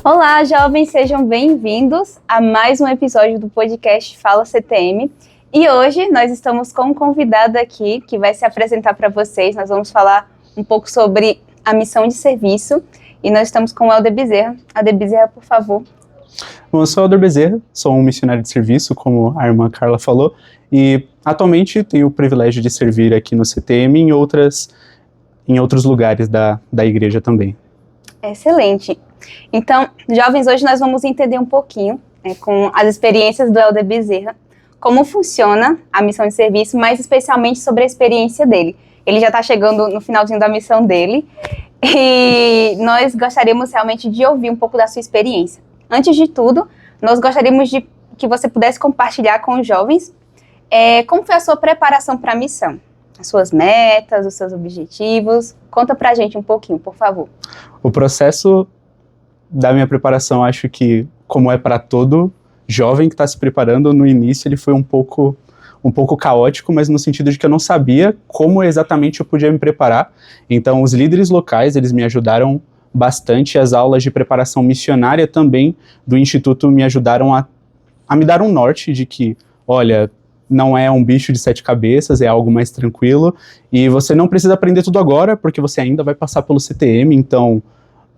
Olá, jovens, sejam bem-vindos a mais um episódio do podcast Fala CTM. E hoje nós estamos com um convidado aqui que vai se apresentar para vocês. Nós vamos falar um pouco sobre a missão de serviço e nós estamos com o Helder Bezerra. Helder Bezerra, por favor. Bom, eu sou o Helder Bezerra, sou um missionário de serviço, como a irmã Carla falou, e atualmente tenho o privilégio de servir aqui no CTM e em outros lugares da igreja também. Excelente. Então, jovens, hoje nós vamos entender um pouquinho, com as experiências do Helder Bezerra, como funciona a missão de serviço, mais especialmente sobre a experiência dele. Ele já está chegando no finalzinho da missão dele e nós gostaríamos realmente de ouvir um pouco da sua experiência. Antes de tudo, nós gostaríamos de que você pudesse compartilhar com os jovens como foi a sua preparação para a missão, as suas metas, os seus objetivos. Conta pra gente um pouquinho, por favor. O processo da minha preparação, acho que, como é para todo jovem que está se preparando, no início ele foi um pouco caótico, mas no sentido de que eu não sabia como exatamente eu podia me preparar. Então, os líderes locais, eles me ajudaram bastante. As aulas de preparação missionária também do Instituto me ajudaram a me dar um norte de que, olha, não é um bicho de 7 cabeças, é algo mais tranquilo, e você não precisa aprender tudo agora, porque você ainda vai passar pelo CTM, então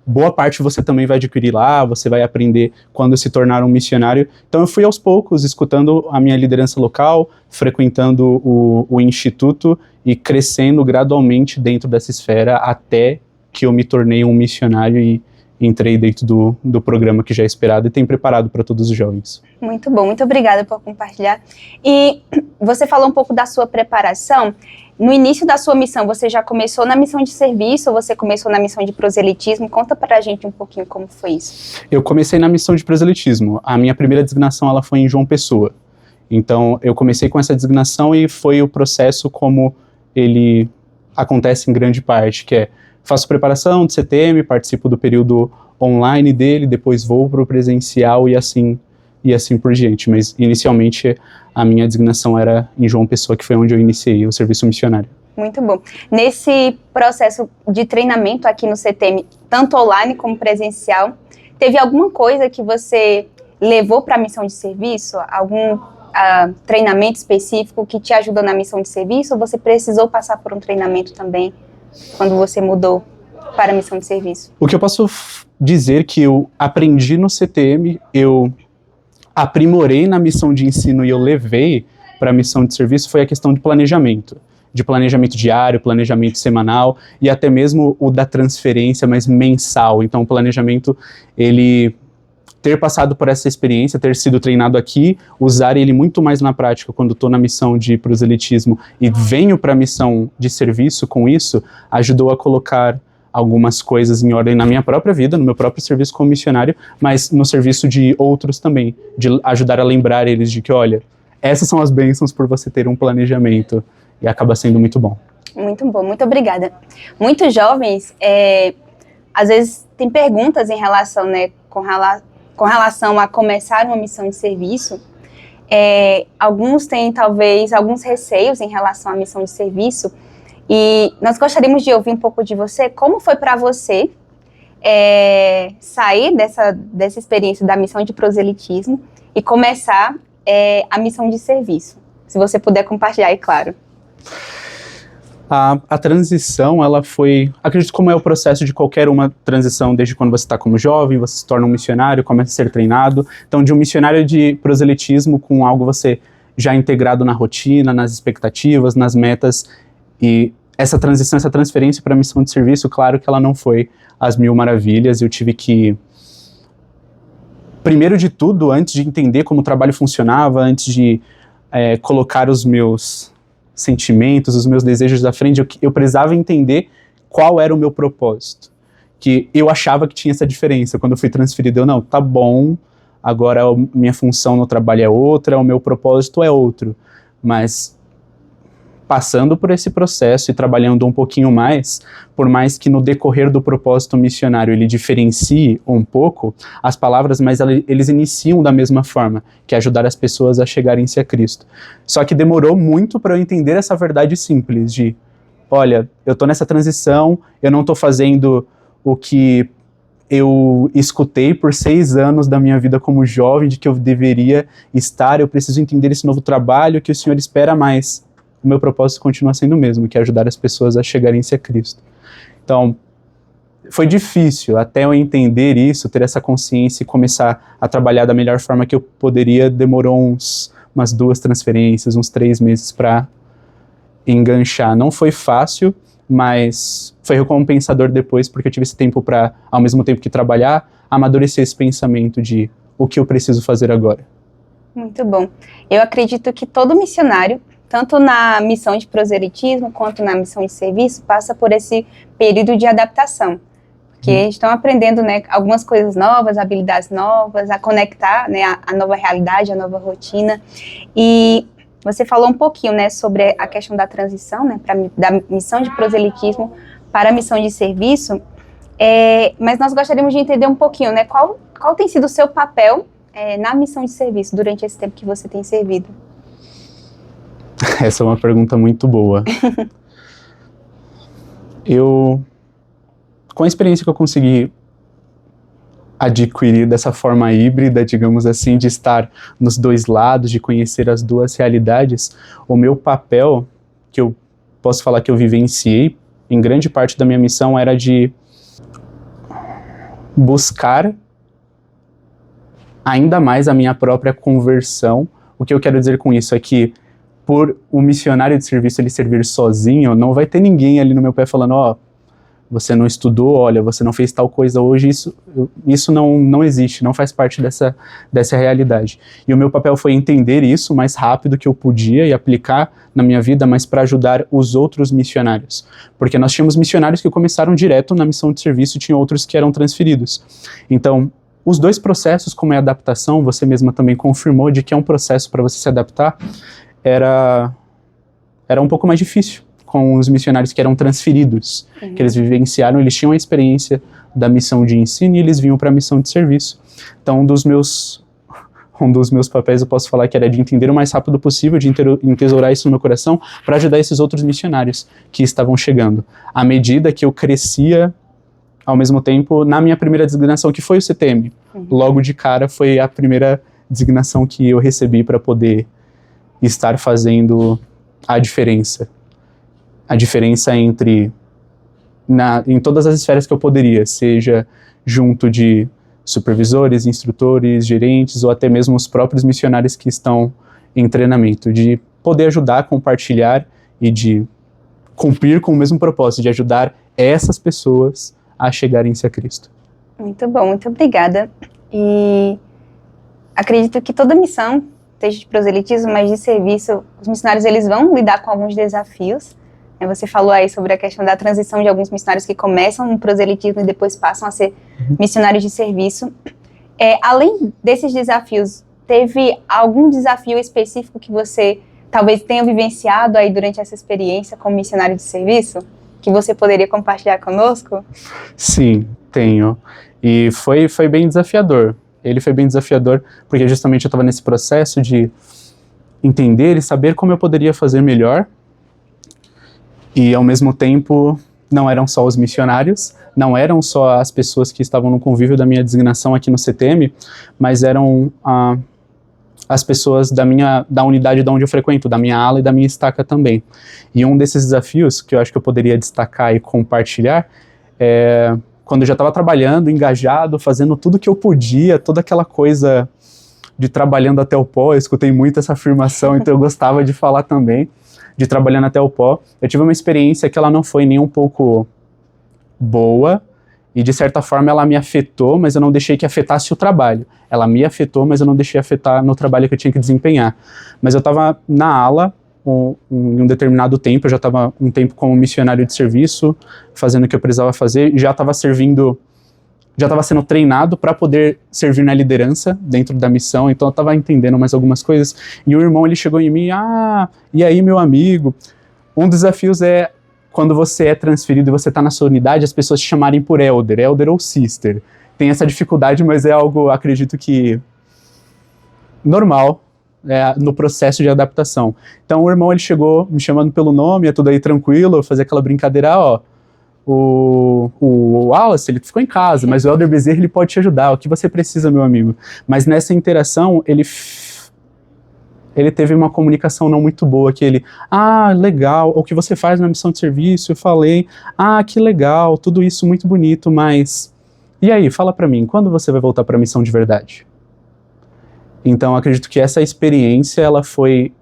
boa parte você também vai adquirir lá, você vai aprender quando se tornar um missionário. Então eu fui aos poucos, escutando a minha liderança local, frequentando o Instituto e crescendo gradualmente dentro dessa esfera até que eu me tornei um missionário e entrei dentro do programa que já é esperado e tem preparado para todos os jovens. Muito bom, muito obrigada por compartilhar. E você falou um pouco da sua preparação. No início da sua missão, você já começou na missão de serviço ou você começou na missão de proselitismo? Conta pra gente um pouquinho como foi isso. Eu comecei na missão de proselitismo. A minha primeira designação ela foi em João Pessoa. Então, eu comecei com essa designação e foi o processo como ele acontece em grande parte, que é faço preparação de CTM, participo do período online dele, depois vou para o presencial e assim por diante. Mas, inicialmente, a minha designação era em João Pessoa, que foi onde eu iniciei o serviço missionário. Muito bom. Nesse processo de treinamento aqui no CTM, tanto online como presencial, teve alguma coisa que você levou para a missão de serviço? Algum treinamento específico que te ajudou na missão de serviço? Ou você precisou passar por um treinamento também quando você mudou para a missão de serviço? O que eu posso dizer que eu aprendi no CTM, eu aprimorei na missão de ensino e eu levei para a missão de serviço foi a questão de planejamento diário, planejamento semanal e até mesmo o da transferência, mas mensal. Então o planejamento, ele ter passado por essa experiência, ter sido treinado aqui, usar ele muito mais na prática quando estou na missão de proselitismo e venho para a missão de serviço com isso, ajudou a colocar algumas coisas em ordem na minha própria vida, no meu próprio serviço como missionário, mas no serviço de outros também, de ajudar a lembrar eles de que, olha, essas são as bênçãos por você ter um planejamento, e acaba sendo muito bom. Muito bom, muito obrigada. Muitos jovens, às vezes, têm perguntas em relação, com relação a começar uma missão de serviço. Alguns têm, talvez, alguns receios em relação à missão de serviço, e nós gostaríamos de ouvir um pouco de você. Como foi para você sair dessa experiência da missão de proselitismo e começar a missão de serviço? Se você puder compartilhar, é claro. A transição, ela foi, acredito como é o processo de qualquer uma transição, desde quando você está como jovem, você se torna um missionário, começa a ser treinado. Então, de um missionário de proselitismo com algo você já integrado na rotina, nas expectativas, nas metas. E essa transição, essa transferência para a missão de serviço, claro que ela não foi às mil maravilhas. Eu tive que, primeiro de tudo, antes de entender como o trabalho funcionava, antes de colocar os meus sentimentos, os meus desejos à frente, eu precisava entender qual era o meu propósito. Que eu achava que tinha essa diferença. Quando eu fui transferido, não, tá bom, agora a minha função no trabalho é outra, o meu propósito é outro. Mas passando por esse processo e trabalhando um pouquinho mais, por mais que no decorrer do propósito missionário ele diferencie um pouco as palavras, mas eles iniciam da mesma forma, que é ajudar as pessoas a chegarem-se a Cristo. Só que demorou muito para eu entender essa verdade simples de, olha, eu estou nessa transição, eu não estou fazendo o que eu escutei por 6 anos da minha vida como jovem, de que eu deveria estar, eu preciso entender esse novo trabalho que o Senhor espera mais. O meu propósito continua sendo o mesmo, que é ajudar as pessoas a chegarem-se a Cristo. Então, foi difícil até eu entender isso, ter essa consciência e começar a trabalhar da melhor forma que eu poderia. Demorou umas 2 transferências, uns 3 meses para enganchar. Não foi fácil, mas foi recompensador depois, porque eu tive esse tempo para, ao mesmo tempo que trabalhar, amadurecer esse pensamento de o que eu preciso fazer agora. Muito bom. Eu acredito que todo missionário, tanto na missão de proselitismo quanto na missão de serviço, passa por esse período de adaptação. Porque estão aprendendo, né, algumas coisas novas, habilidades novas, a conectar, né, a nova realidade, a nova rotina. E você falou um pouquinho, né, sobre a questão da transição, né, da missão de proselitismo para a missão de serviço, mas nós gostaríamos de entender um pouquinho, né, qual tem sido o seu papel na missão de serviço durante esse tempo que você tem servido. Essa é uma pergunta muito boa. Com a experiência que eu consegui adquirir dessa forma híbrida, digamos assim, de estar nos 2 lados, de conhecer as 2 realidades, o meu papel, que eu posso falar que eu vivenciei, em grande parte da minha missão, era de buscar ainda mais a minha própria conversão. O que eu quero dizer com isso é que, por o missionário de serviço ele servir sozinho, não vai ter ninguém ali no meu pé falando, ó, você não estudou, olha, você não fez tal coisa hoje, isso não existe, não faz parte dessa realidade. E o meu papel foi entender isso o mais rápido que eu podia e aplicar na minha vida, mas para ajudar os outros missionários. Porque nós tínhamos missionários que começaram direto na missão de serviço e tinha outros que eram transferidos. Então, os 2 processos, como é a adaptação, você mesma também confirmou de que é um processo para você se adaptar, era um pouco mais difícil com os missionários que eram transferidos, que eles vivenciaram, eles tinham a experiência da missão de ensino e eles vinham para a missão de serviço. Então, um dos meus papéis eu posso falar que era de entender o mais rápido possível, de entesourar isso no meu coração, para ajudar esses outros missionários que estavam chegando. À medida que eu crescia, ao mesmo tempo, na minha primeira designação, que foi o CTM, logo de cara foi a primeira designação que eu recebi para poder estar fazendo a diferença. A diferença entre, em todas as esferas que eu poderia, seja junto de supervisores, instrutores, gerentes, ou até mesmo os próprios missionários que estão em treinamento, de poder ajudar, compartilhar e de cumprir com o mesmo propósito, de ajudar essas pessoas a chegarem-se a Cristo. Muito bom, muito obrigada. E acredito que toda missão, seja de proselitismo, mas de serviço, os missionários eles vão lidar com alguns desafios. Você falou aí sobre a questão da transição de alguns missionários que começam no proselitismo e depois passam a ser missionários de serviço. Além desses desafios, teve algum desafio específico que você talvez tenha vivenciado aí durante essa experiência como missionário de serviço, que você poderia compartilhar conosco? Sim, tenho. E foi bem desafiador. Ele foi bem desafiador porque justamente eu estava nesse processo de entender e saber como eu poderia fazer melhor. E, ao mesmo tempo, não eram só os missionários, não eram só as pessoas que estavam no convívio da minha designação aqui no CTM, mas eram as pessoas da unidade de onde eu frequento, da minha ala e da minha estaca também. E um desses desafios que eu acho que eu poderia destacar e compartilhar é quando eu já estava trabalhando, engajado, fazendo tudo que eu podia, toda aquela coisa de trabalhando até o pó. Eu escutei muito essa afirmação, então eu gostava de falar também, de trabalhando até o pó. Eu tive uma experiência que ela não foi nem um pouco boa, e de certa forma ela me afetou, mas eu não deixei que afetasse o trabalho. Ela me afetou, mas eu não deixei afetar no trabalho que eu tinha que desempenhar. Mas eu estava na ala em um determinado tempo, eu já estava um tempo como missionário de serviço, fazendo o que eu precisava fazer, e já estava sendo treinado para poder servir na liderança dentro da missão, então eu estava entendendo mais algumas coisas. E o irmão, ele chegou em mim, e aí, meu amigo, Um dos desafios é quando você é transferido e você está na sua unidade, as pessoas te chamarem por elder ou sister. Tem essa dificuldade, mas é algo, acredito que, normal no processo de adaptação. Então o irmão, ele chegou me chamando pelo nome, é tudo aí tranquilo, eu fazia aquela brincadeira, ó, o Wallace, ele ficou em casa, mas o Elder Bezerra, ele pode te ajudar, o que você precisa, meu amigo. Mas nessa interação, ele teve uma comunicação não muito boa, que ele, legal, o que você faz na missão de serviço, eu falei, que legal, tudo isso muito bonito, mas, e aí, fala pra mim, quando você vai voltar pra missão de verdade? Então, acredito que essa experiência, ela foi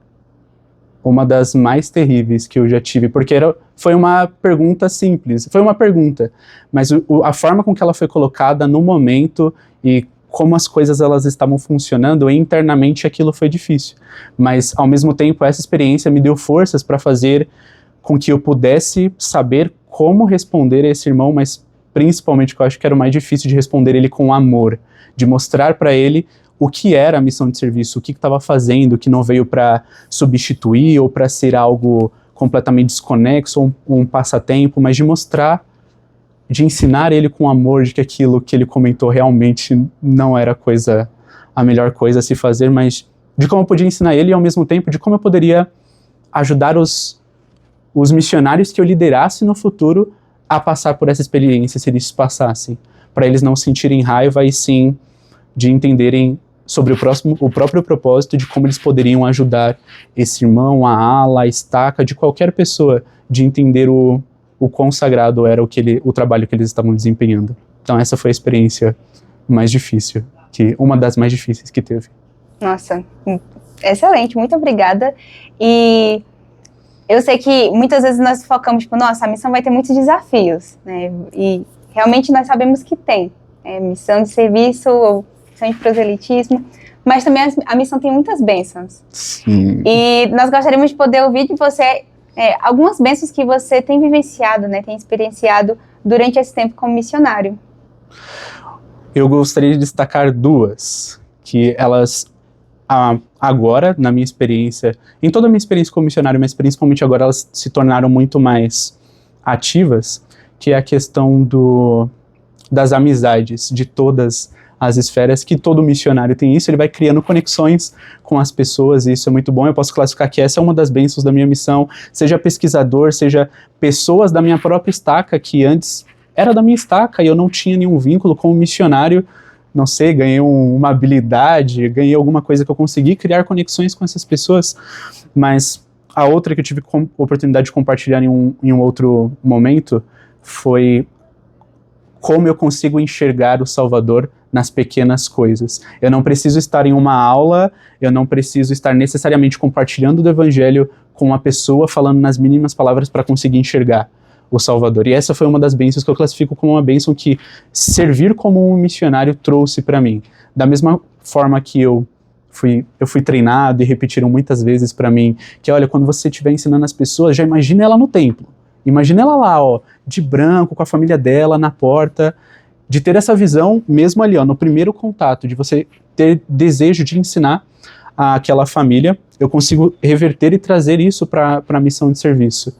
uma das mais terríveis que eu já tive, porque foi uma pergunta simples, foi uma pergunta, mas a forma com que ela foi colocada no momento e como as coisas elas estavam funcionando, internamente aquilo foi difícil. Mas, ao mesmo tempo, essa experiência me deu forças para fazer com que eu pudesse saber como responder a esse irmão, mas principalmente, que eu acho que era o mais difícil, de responder ele com amor, de mostrar para ele o que era a missão de serviço, o que estava fazendo, que não veio para substituir ou para ser algo completamente desconexo ou um passatempo, mas de mostrar, de ensinar ele com amor de que aquilo que ele comentou realmente não era a melhor coisa a se fazer, mas de como eu podia ensinar ele e ao mesmo tempo de como eu poderia ajudar os missionários que eu liderasse no futuro a passar por essa experiência, se eles passassem, para eles não sentirem raiva e sim de entenderem sobre o próprio propósito de como eles poderiam ajudar esse irmão, a ala, a estaca, de qualquer pessoa, de entender o quão sagrado era o trabalho que eles estavam desempenhando. Então essa foi a experiência mais difícil, uma das mais difíceis que teve. Nossa, excelente, muito obrigada. E eu sei que muitas vezes nós focamos, nossa, a missão vai ter muitos desafios, né? E realmente nós sabemos que tem. Missão de serviço, ou missão de proselitismo, mas também a missão tem muitas bênçãos. Sim. E nós gostaríamos de poder ouvir de você algumas bênçãos que você tem vivenciado, né, tem experienciado durante esse tempo como missionário. Eu gostaria de destacar duas, que elas, agora, na minha experiência, em toda a minha experiência como missionário, mas principalmente agora, elas se tornaram muito mais ativas, que é a questão das amizades, de todas as esferas, que todo missionário tem isso, ele vai criando conexões com as pessoas, e isso é muito bom. Eu posso classificar que essa é uma das bênçãos da minha missão, seja pesquisador, seja pessoas da minha própria estaca, que antes era da minha estaca e eu não tinha nenhum vínculo como missionário, não sei, ganhei uma habilidade, ganhei alguma coisa que eu consegui criar conexões com essas pessoas. Mas a outra que eu tive oportunidade de compartilhar em um outro momento foi como eu consigo enxergar o Salvador nas pequenas coisas. Eu não preciso estar em uma aula, eu não preciso estar necessariamente compartilhando do Evangelho com uma pessoa, falando nas mínimas palavras para conseguir enxergar o Salvador. E essa foi uma das bênçãos que eu classifico como uma bênção que servir como um missionário trouxe para mim. Da mesma forma que eu fui treinado e repetiram muitas vezes para mim, que olha, quando você estiver ensinando as pessoas, já imagina ela no templo. Imagina ela lá, ó, de branco, com a família dela, na porta, de ter essa visão, mesmo ali, ó, no primeiro contato, de você ter desejo de ensinar àquela família, eu consigo reverter e trazer isso para a missão de serviço.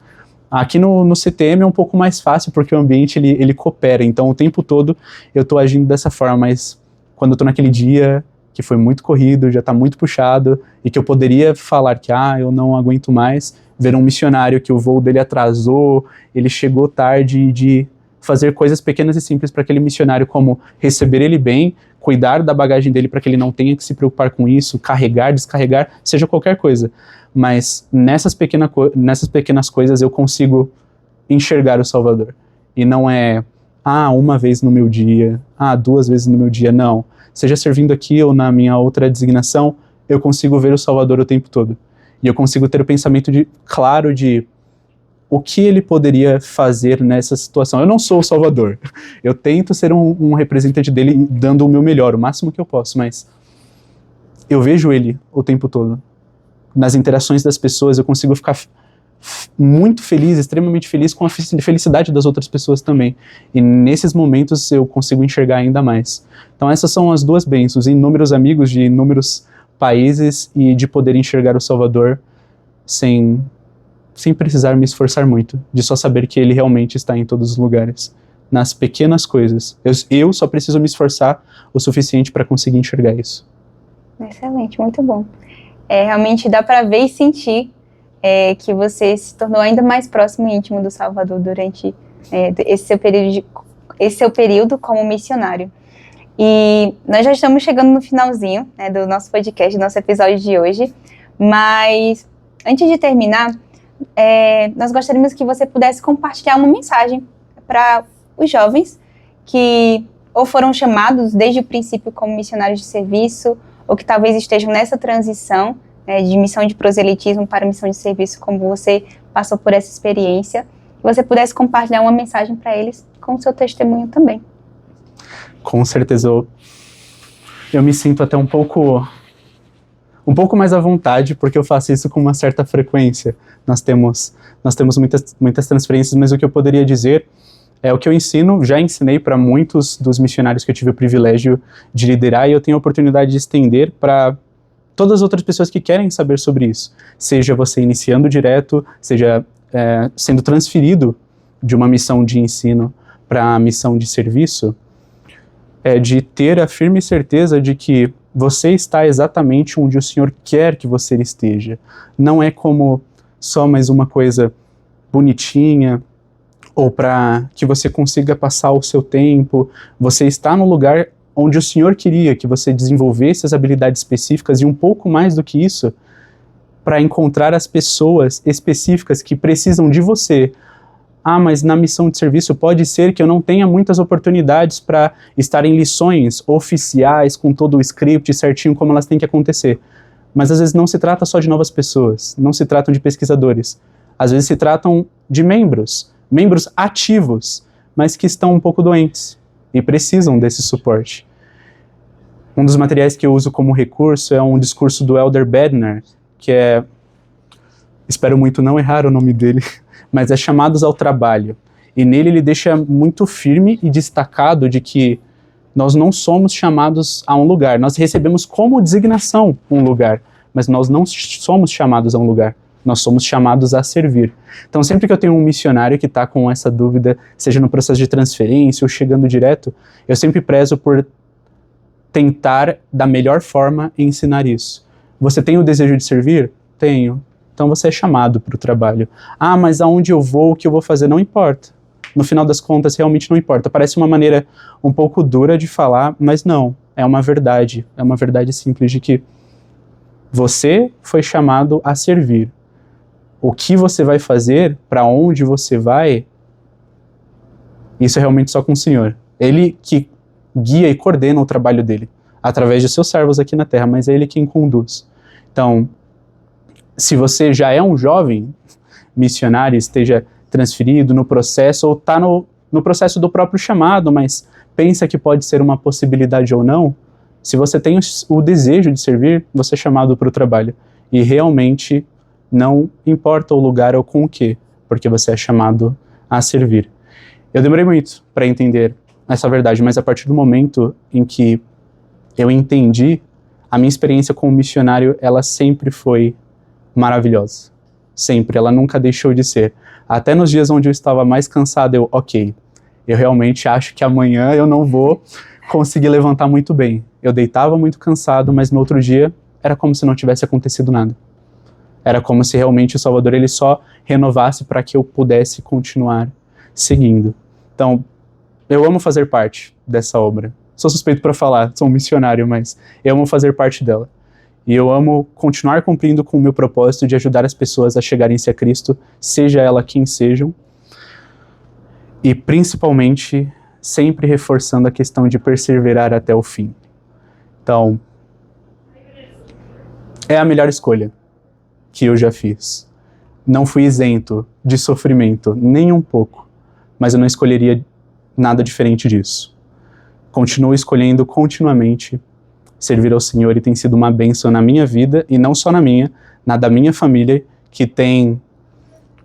Aqui no CTM é um pouco mais fácil, porque o ambiente, ele coopera, então o tempo todo eu estou agindo dessa forma, mas quando eu estou naquele dia que foi muito corrido, já está muito puxado, e que eu poderia falar que, eu não aguento mais, ver um missionário que o voo dele atrasou, ele chegou tarde, de fazer coisas pequenas e simples para aquele missionário, como receber ele bem, cuidar da bagagem dele para que ele não tenha que se preocupar com isso, carregar, descarregar, seja qualquer coisa. Mas nessas pequenas coisas eu consigo enxergar o Salvador. E não é, uma vez no meu dia, 2 vezes no meu dia, não. Seja servindo aqui ou na minha outra designação, eu consigo ver o Salvador o tempo todo. E eu consigo ter o pensamento claro de o que ele poderia fazer nessa situação. Eu não sou o Salvador. Eu tento ser um representante dele, dando o meu melhor, o máximo que eu posso, mas eu vejo ele o tempo todo. Nas interações das pessoas, eu consigo ficar muito feliz, extremamente feliz com a felicidade das outras pessoas também. E nesses momentos eu consigo enxergar ainda mais. Então essas são as duas bênçãos, inúmeros amigos de inúmeros países e de poder enxergar o Salvador sem sem precisar me esforçar muito, de só saber que ele realmente está em todos os lugares, nas pequenas coisas. Eu só preciso me esforçar o suficiente para conseguir enxergar isso. Excelente, muito bom. Realmente dá para ver e sentir que você se tornou ainda mais próximo e íntimo do Salvador durante esse seu período como missionário. E nós já estamos chegando no finalzinho, né, do nosso podcast, do nosso episódio de hoje, mas antes de terminar, nós gostaríamos que você pudesse compartilhar uma mensagem para os jovens que ou foram chamados desde o princípio como missionários de serviço, ou que talvez estejam nessa transição de missão de proselitismo para missão de serviço, como você passou por essa experiência, que você pudesse compartilhar uma mensagem para eles com o seu testemunho também. Com certeza, eu me sinto até um pouco mais à vontade, porque eu faço isso com uma certa frequência. Nós temos muitas transferências, mas o que eu poderia dizer é o que eu ensino, já ensinei para muitos dos missionários que eu tive o privilégio de liderar, e eu tenho a oportunidade de estender para todas as outras pessoas que querem saber sobre isso. Seja você iniciando direto, seja sendo transferido de uma missão de ensino para a missão de serviço, de ter a firme certeza de que você está exatamente onde o Senhor quer que você esteja. Não é como só mais uma coisa bonitinha, ou para que você consiga passar o seu tempo. Você está no lugar onde o Senhor queria que você desenvolvesse as habilidades específicas, e um pouco mais do que isso, para encontrar as pessoas específicas que precisam de você. Mas na missão de serviço pode ser que eu não tenha muitas oportunidades para estar em lições oficiais, com todo o script certinho como elas têm que acontecer. Mas às vezes não se trata só de novas pessoas, não se tratam de pesquisadores. Às vezes se tratam de membros ativos, mas que estão um pouco doentes e precisam desse suporte. Um dos materiais que eu uso como recurso é um discurso do Elder Bednar, que espero muito não errar o nome dele, mas é Chamados ao Trabalho. E nele ele deixa muito firme e destacado de que nós não somos chamados a um lugar. Nós recebemos como designação um lugar, mas nós não somos chamados a um lugar. Nós somos chamados a servir. Então, sempre que eu tenho um missionário que está com essa dúvida, seja no processo de transferência ou chegando direto, eu sempre prezo por tentar, da melhor forma, ensinar isso. Você tem o desejo de servir? Tenho. Então você é chamado para o trabalho. Mas aonde eu vou, o que eu vou fazer, não importa. No final das contas, realmente não importa. Parece uma maneira um pouco dura de falar, mas não. É uma verdade simples de que você foi chamado a servir. O que você vai fazer, para onde você vai, isso é realmente só com o Senhor. Ele que guia e coordena o trabalho dele, através de seus servos aqui na terra, mas é ele quem conduz. Então, se você já é um jovem missionário, esteja transferido no processo, ou está no processo do próprio chamado, mas pensa que pode ser uma possibilidade ou não, se você tem o desejo de servir, você é chamado para o trabalho. E realmente não importa o lugar ou com o que, porque você é chamado a servir. Eu demorei muito para entender essa verdade, mas a partir do momento em que eu entendi, a minha experiência como missionário, ela sempre foi maravilhosa. Sempre, ela nunca deixou de ser. Até nos dias onde eu estava mais cansado, eu realmente acho que amanhã eu não vou conseguir levantar muito bem. Eu deitava muito cansado, mas no outro dia era como se não tivesse acontecido nada. Era como se realmente o Salvador ele só renovasse para que eu pudesse continuar seguindo. Então, eu amo fazer parte dessa obra. Sou suspeito para falar, sou um missionário, mas eu amo fazer parte dela. E eu amo continuar cumprindo com o meu propósito de ajudar as pessoas a chegarem-se a Cristo, seja ela quem sejam. E principalmente, sempre reforçando a questão de perseverar até o fim. Então, é a melhor escolha que eu já fiz. Não fui isento de sofrimento, nem um pouco, mas eu não escolheria nada diferente disso. Continuo escolhendo continuamente servir ao Senhor, e tem sido uma bênção na minha vida, e não só na minha, na da minha família, que tem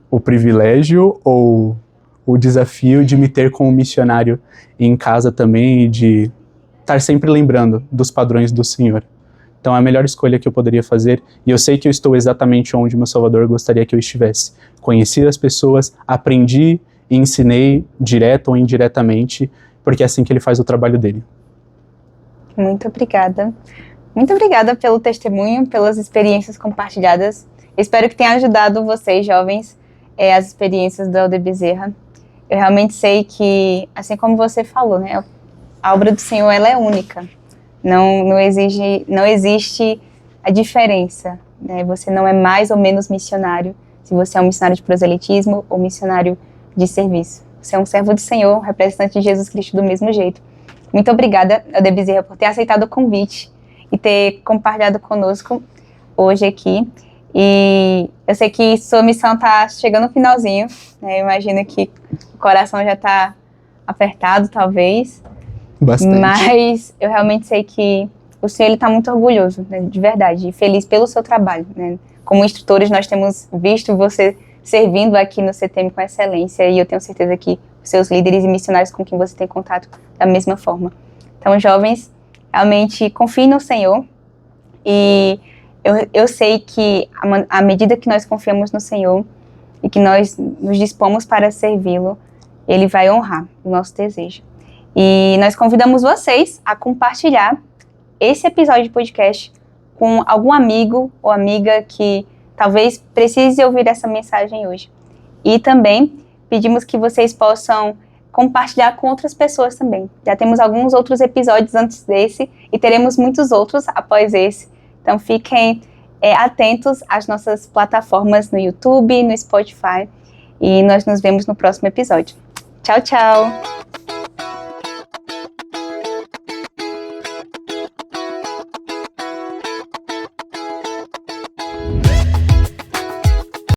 o privilégio ou o desafio de me ter como missionário em casa também, e de estar sempre lembrando dos padrões do Senhor. Então é a melhor escolha que eu poderia fazer, e eu sei que eu estou exatamente onde meu Salvador gostaria que eu estivesse. Conheci as pessoas, aprendi e ensinei, direto ou indiretamente, porque é assim que ele faz o trabalho dele. Muito obrigada. Muito obrigada pelo testemunho, pelas experiências compartilhadas. Espero que tenha ajudado vocês, jovens, as experiências do Helder Bezerra. Eu realmente sei que, assim como você falou, né, a obra do Senhor ela é única. Não existe a diferença, né? Você não é mais ou menos missionário se você é um missionário de proselitismo ou missionário de serviço. Você é um servo do Senhor, representante de Jesus Cristo do mesmo jeito. Muito obrigada, Helder Bezerra, por ter aceitado o convite e ter compartilhado conosco hoje aqui. E eu sei que sua missão está chegando no finalzinho, né? Eu imagino que o coração já está apertado, talvez. Bastante. Mas eu realmente sei que o Senhor está muito orgulhoso, né, de verdade, e feliz pelo seu trabalho, né? Como instrutores, nós temos visto você servindo aqui no CTM com excelência, e eu tenho certeza que os seus líderes e missionários com quem você tem contato da mesma forma. Então, jovens, realmente confiem no Senhor, e eu sei que à medida que nós confiamos no Senhor e que nós nos dispomos para servi-lo, Ele vai honrar o nosso desejo. E nós convidamos vocês a compartilhar esse episódio de podcast com algum amigo ou amiga que talvez precise ouvir essa mensagem hoje. E também pedimos que vocês possam compartilhar com outras pessoas também. Já temos alguns outros episódios antes desse e teremos muitos outros após esse. Então fiquem atentos às nossas plataformas no YouTube, no Spotify, e nós nos vemos no próximo episódio. Tchau, tchau!